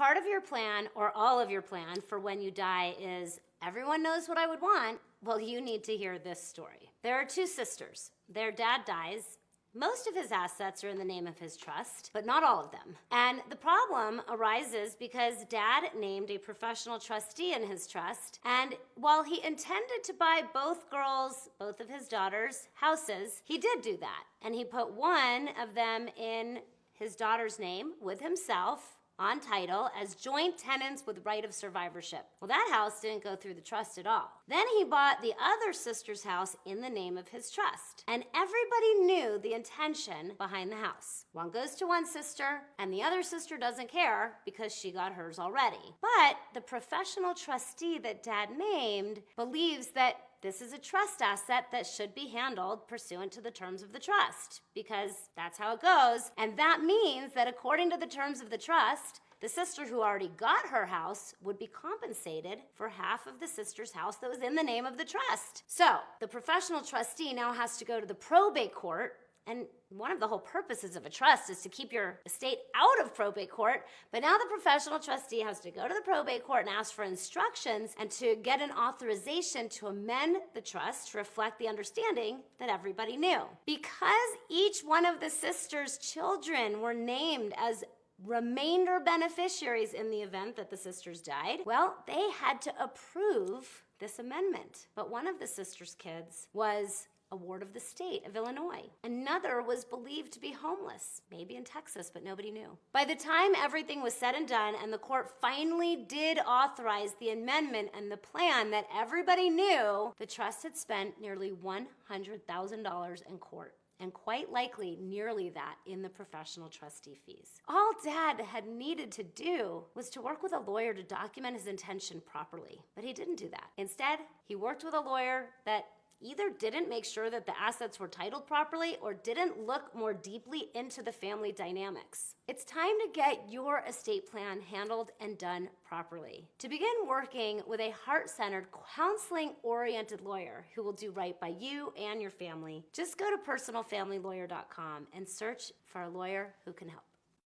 part of your plan or all of your plan for when you die is everyone knows what I would want, well, you need to hear this story. There are two sisters. Their dad dies. Most of his assets are in the name of his trust, but not all of them. And the problem arises because Dad named a professional trustee in his trust, and while he intended to buy both of his daughters' houses, he did do that. And he put one of them in his daughter's name with himself on title as joint tenants with right of survivorship. Well, that house didn't go through the trust at all. Then he bought the other sister's house in the name of his trust. And everybody knew the intention behind the house. One goes to one sister, and the other sister doesn't care because she got hers already. But the professional trustee that Dad named believes that this is a trust asset that should be handled pursuant to the terms of the trust, because that's how it goes. And that means that according to the terms of the trust, the sister who already got her house would be compensated for half of the sister's house that was in the name of the trust. So the professional trustee now has to go to the probate court. And one of the whole purposes of a trust is to keep your estate out of probate court. But now the professional trustee has to go to the probate court and ask for instructions and to get an authorization to amend the trust to reflect the understanding that everybody knew. Because each one of the sisters' children were named as remainder beneficiaries in the event that the sisters died, well, they had to approve this amendment. But one of the sisters' kids was a ward of the state of Illinois. Another was believed to be homeless, maybe in Texas, but nobody knew. By the time everything was said and done and the court finally did authorize the amendment and the plan that everybody knew, the trust had spent nearly $100,000 in court. And quite likely nearly that in the professional trustee fees. All Dad had needed to do was to work with a lawyer to document his intention properly, but he didn't do that. Instead, he worked with a lawyer that either didn't make sure that the assets were titled properly or didn't look more deeply into the family dynamics. It's time to get your estate plan handled and done properly. To begin working with a heart-centered, counseling-oriented lawyer who will do right by you and your family, just go to personalfamilylawyer.com and search for a lawyer who can help.